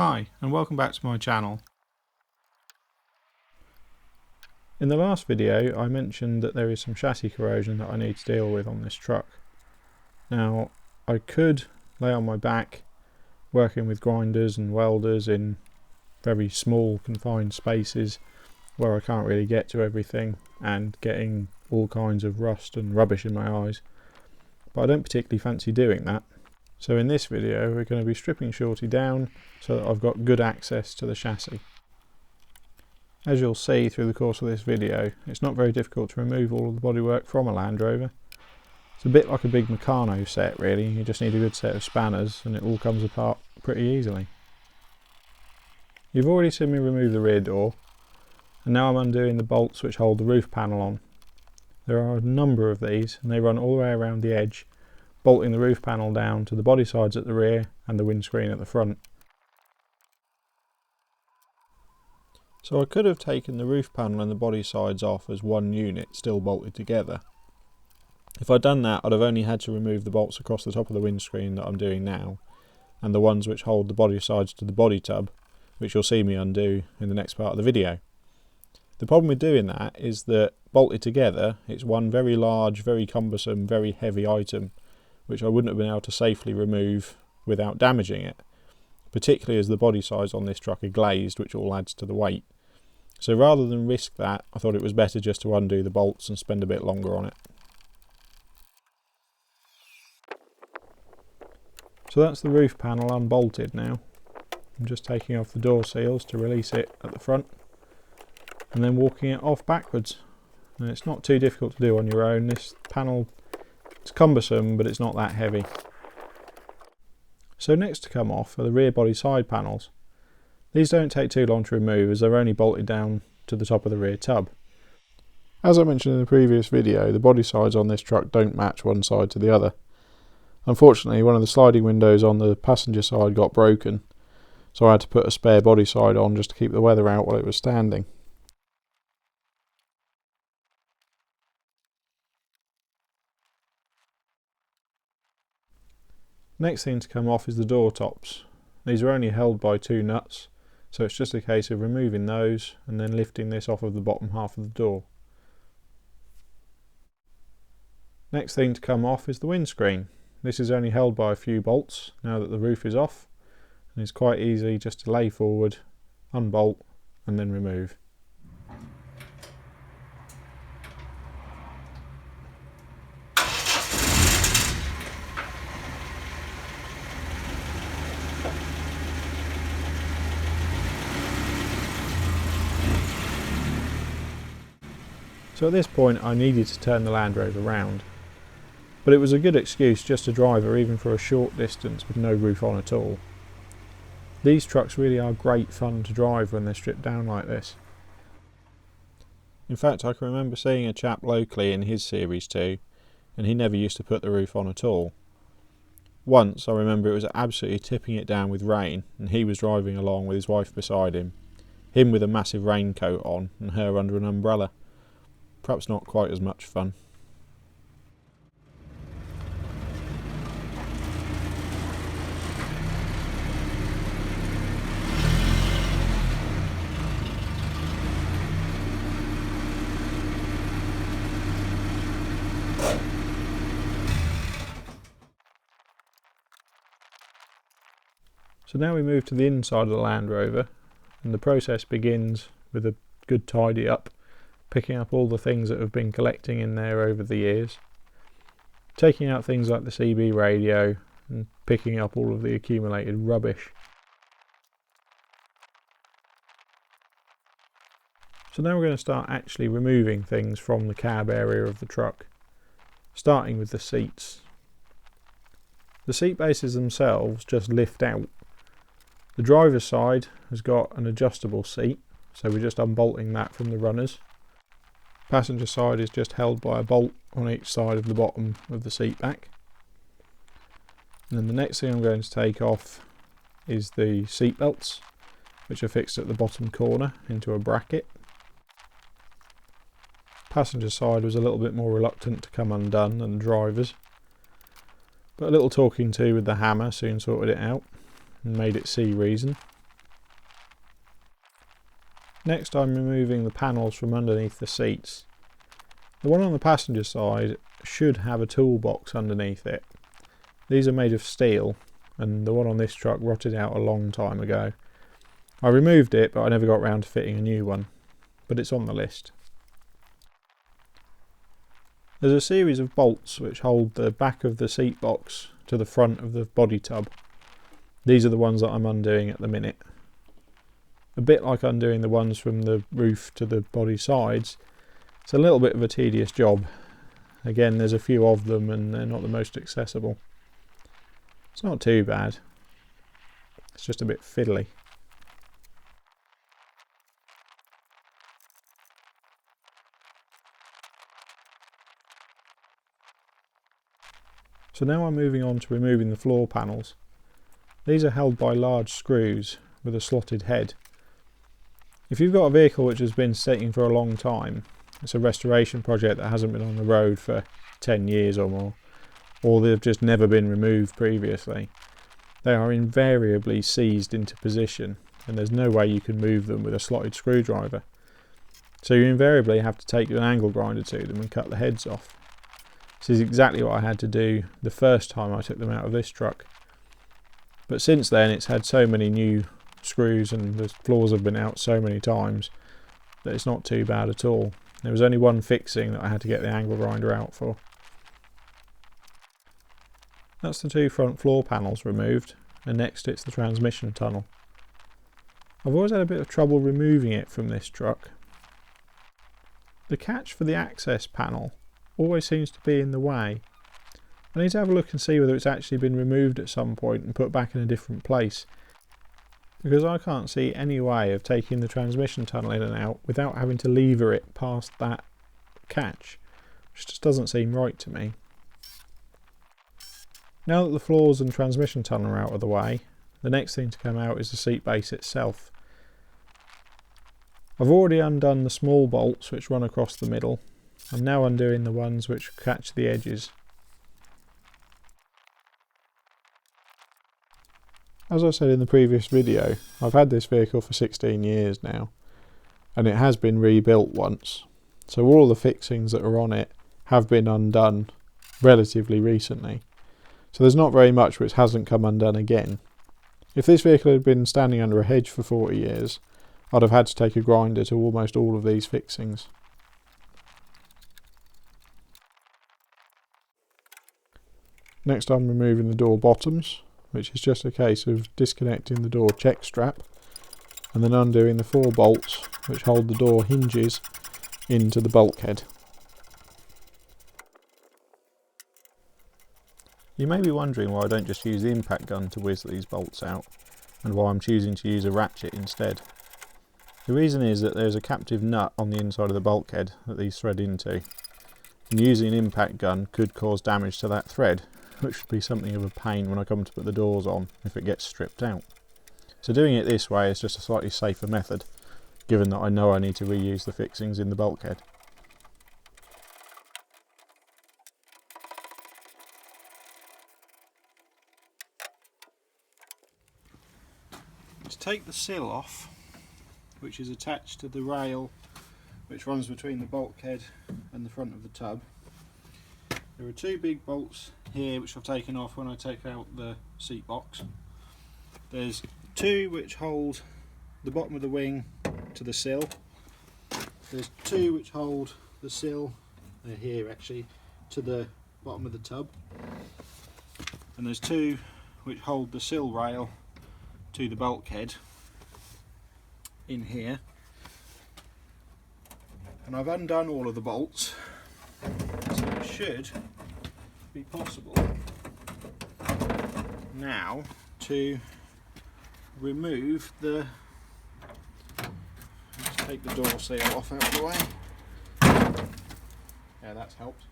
Hi and welcome back to my channel. In the last video I mentioned that there is some chassis corrosion that I need to deal with on this truck. Now I could lay on my back working with grinders and welders in very small confined spaces where I can't really get to everything and getting all kinds of rust and rubbish in my eyes, but I don't particularly fancy doing that. So in this video we're going to be stripping Shorty down so that I've got good access to the chassis. As you'll see through the course of this video, it's not very difficult to remove all of the bodywork from a Land Rover. It's a bit like a big Meccano set really, you just need a good set of spanners and it all comes apart pretty easily. You've already seen me remove the rear door, and now I'm undoing the bolts which hold the roof panel on. There are a number of these and they run all the way around the edge, bolting the roof panel down to the body sides at the rear and the windscreen at the front. So I could have taken the roof panel and the body sides off as one unit still bolted together. If I'd done that, I'd have only had to remove the bolts across the top of the windscreen that I'm doing now, and the ones which hold the body sides to the body tub, which you'll see me undo in the next part of the video. The problem with doing that is that bolted together it's one very large, very cumbersome, very heavy item which I wouldn't have been able to safely remove without damaging it, particularly as the body sides on this truck are glazed, which all adds to the weight. So rather than risk that, I thought it was better just to undo the bolts and spend a bit longer on it. So that's the roof panel unbolted now. I'm just taking off the door seals to release it at the front and then walking it off backwards. And it's not too difficult to do on your own. This panel, it's cumbersome, but it's not that heavy. So next to come off are the rear body side panels. These don't take too long to remove as they're only bolted down to the top of the rear tub. As I mentioned in the previous video, the body sides on this truck don't match one side to the other. Unfortunately, one of the sliding windows on the passenger side got broken, so I had to put a spare body side on just to keep the weather out while it was standing. Next thing to come off is the door tops. These are only held by two nuts, so it's just a case of removing those and then lifting this off of the bottom half of the door. Next thing to come off is the windscreen. This is only held by a few bolts now that the roof is off, and it's quite easy just to lay forward, unbolt and then remove. So at this point I needed to turn the Land Rover round, but it was a good excuse just to drive her even for a short distance with no roof on at all. These trucks really are great fun to drive when they're stripped down like this. In fact, I can remember seeing a chap locally in his Series 2 and he never used to put the roof on at all. Once I remember it was absolutely tipping it down with rain and he was driving along with his wife beside him with a massive raincoat on and her under an umbrella. Perhaps not quite as much fun. So now we move to the inside of the Land Rover, and the process begins with a good tidy up, picking up all the things that have been collecting in there over the years, taking out things like the CB radio and picking up all of the accumulated rubbish. So now we're going to start actually removing things from the cab area of the truck, starting with the seats. The seat bases themselves just lift out. The driver's side has got an adjustable seat, so we're just unbolting that from the runners. Passenger side is just held by a bolt on each side of the bottom of the seat back. And then the next thing I'm going to take off is the seat belts, which are fixed at the bottom corner into a bracket. Passenger side was a little bit more reluctant to come undone than the driver's, but a little talking to with the hammer soon sorted it out and made it see reason. Next I'm removing the panels from underneath the seats. The one on the passenger side should have a toolbox underneath it. These are made of steel, and the one on this truck rotted out a long time ago. I removed it, but I never got around to fitting a new one, but it's on the list. There's a series of bolts which hold the back of the seat box to the front of the body tub. These are the ones that I'm undoing at the minute. A bit like undoing the ones from the roof to the body sides, it's a little bit of a tedious job. Again, there's a few of them and they're not the most accessible. It's not too bad, it's just a bit fiddly. So now I'm moving on to removing the floor panels. These are held by large screws with a slotted head. If you've got a vehicle which has been sitting for a long time, it's a restoration project that hasn't been on the road for 10 years or more, or they've just never been removed previously, they are invariably seized into position and there's no way you can move them with a slotted screwdriver. So you invariably have to take an angle grinder to them and cut the heads off. This is exactly what I had to do the first time I took them out of this truck. But since then it's had so many new screws and the floors have been out so many times that it's not too bad at all. There was only one fixing that I had to get the angle grinder out for. That's the two front floor panels removed, and next it's the transmission tunnel. I've always had a bit of trouble removing it from this truck. The catch for the access panel always seems to be in the way. I need to have a look and see whether it's actually been removed at some point and put back in a different place, because I can't see any way of taking the transmission tunnel in and out without having to lever it past that catch, which just doesn't seem right to me. Now that the floors and transmission tunnel are out of the way, the next thing to come out is the seat base itself. I've already undone the small bolts which run across the middle. I'm now undoing the ones which catch the edges. As I said in the previous video, I've had this vehicle for 16 years now, and it has been rebuilt once, so all the fixings that are on it have been undone relatively recently, so there's not very much which hasn't come undone again. If this vehicle had been standing under a hedge for 40 years, I'd have had to take a grinder to almost all of these fixings. Next I'm removing the door bottoms, which is just a case of disconnecting the door check strap and then undoing the 4 bolts which hold the door hinges into the bulkhead. You may be wondering why I don't just use the impact gun to whiz these bolts out, and why I'm choosing to use a ratchet instead. The reason is that there's a captive nut on the inside of the bulkhead that these thread into, and using an impact gun could cause damage to that thread, which would be something of a pain when I come to put the doors on if it gets stripped out. So doing it this way is just a slightly safer method, given that I know I need to reuse the fixings in the bulkhead. Let's take the sill off, which is attached to the rail which runs between the bulkhead and the front of the tub. There are 2 big bolts here which I've taken off when I take out the seat box. There's 2 which hold the bottom of the wing to the sill. There's 2 which hold the sill, they're here actually, to the bottom of the tub. And there's 2 which hold the sill rail to the bulkhead in here. And I've undone all of the bolts, so it should be possible now to remove the, let's take the door seal off out of the way. Yeah, that's helped.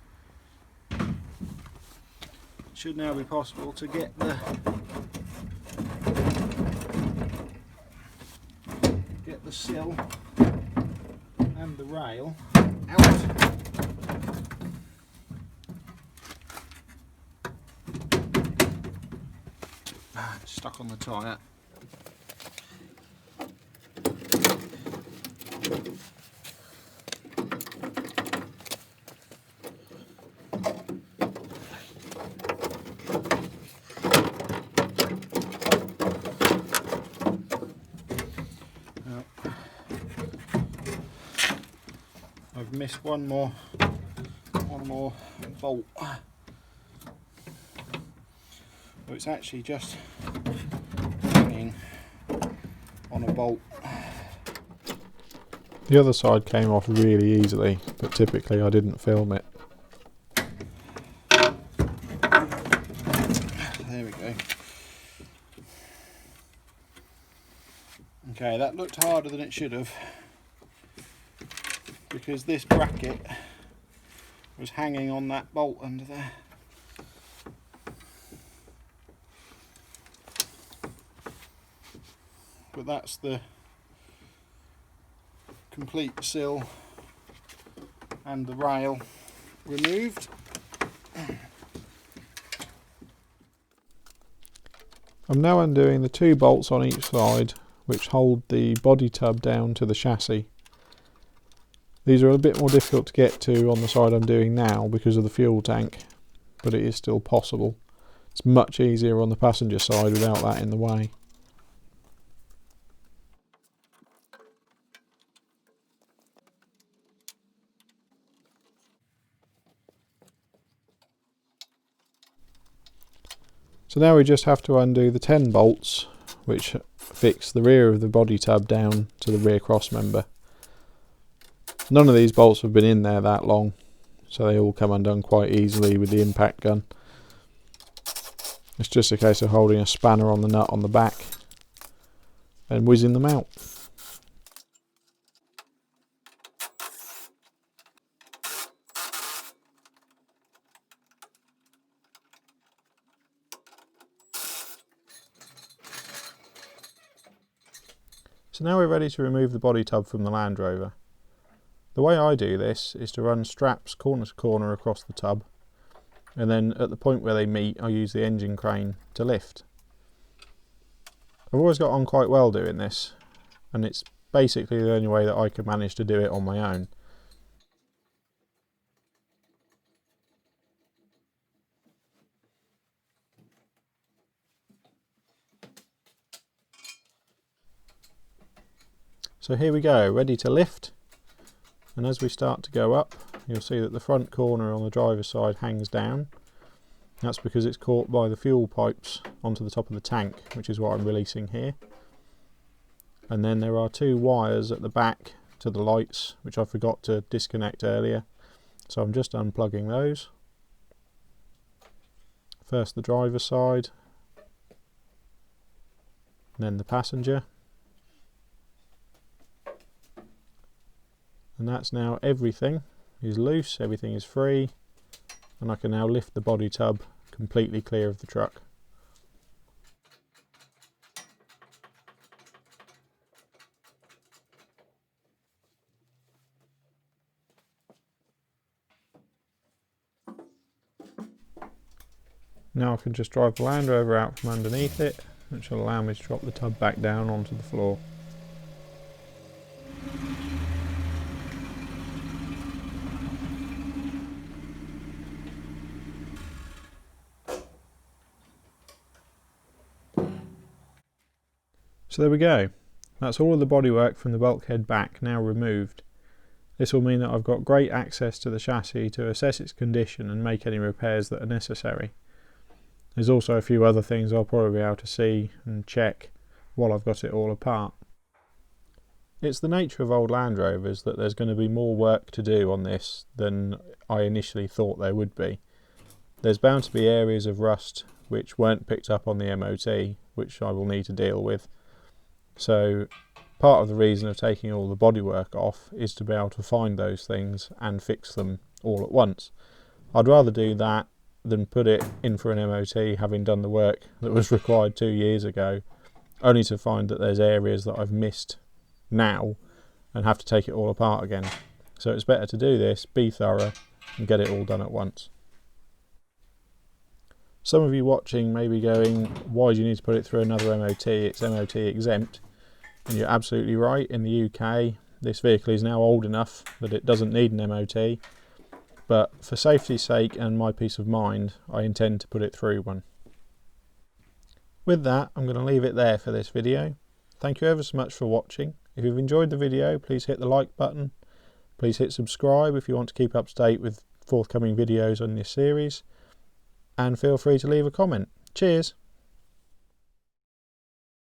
It should now be possible to get the sill and the rail out. It's stuck on the tyre. missed one more bolt. So it's actually just hanging on a bolt. The other side came off really easily, but typically I didn't film it. There we go. Okay, that looked harder than it should have, because this bracket was hanging on that bolt under there. But that's the complete sill and the rail removed. I'm now undoing the 2 bolts on each side which hold the body tub down to the chassis. These are a bit more difficult to get to on the side I'm doing now because of the fuel tank, but it is still possible. It's much easier on the passenger side without that in the way. So now we just have to undo the 10 bolts which fix the rear of the body tub down to the rear cross member. None of these bolts have been in there that long, so they all come undone quite easily with the impact gun. It's just a case of holding a spanner on the nut on the back and whizzing them out. So now we're ready to remove the body tub from the Land Rover. The way I do this is to run straps corner to corner across the tub, and then at the point where they meet I use the engine crane to lift. I've always got on quite well doing this, and it's basically the only way that I can manage to do it on my own. So here we go, ready to lift, and as we start to go up you'll see that the front corner on the driver's side hangs down. That's because it's caught by the fuel pipes onto the top of the tank, which is what I'm releasing here. And then there are 2 wires at the back to the lights which I forgot to disconnect earlier, so I'm just unplugging those. First the driver's side, then the passenger. And that's now everything is loose, everything is free, and I can now lift the body tub completely clear of the truck. Now I can just drive the Land Rover out from underneath it, which will allow me to drop the tub back down onto the floor. So there we go. That's all of the bodywork from the bulkhead back now removed. This will mean that I've got great access to the chassis to assess its condition and make any repairs that are necessary. There's also a few other things I'll probably be able to see and check while I've got it all apart. It's the nature of old Land Rovers that there's going to be more work to do on this than I initially thought there would be. There's bound to be areas of rust which weren't picked up on the MOT, which I will need to deal with. So part of the reason of taking all the bodywork off is to be able to find those things and fix them all at once. I'd rather do that than put it in for an MOT having done the work that was required 2 years ago, only to find that there's areas that I've missed now and have to take it all apart again. So it's better to do this, be thorough, and get it all done at once. Some of you watching may be going, why do you need to put it through another MOT? It's MOT exempt. And you're absolutely right. In the UK, this vehicle is now old enough that it doesn't need an MOT. But for safety's sake and my peace of mind, I intend to put it through one. With that, I'm going to leave it there for this video. Thank you ever so much for watching. If you've enjoyed the video, please hit the like button. Please hit subscribe if you want to keep up to date with forthcoming videos on this series, and feel free to leave a comment. Cheers!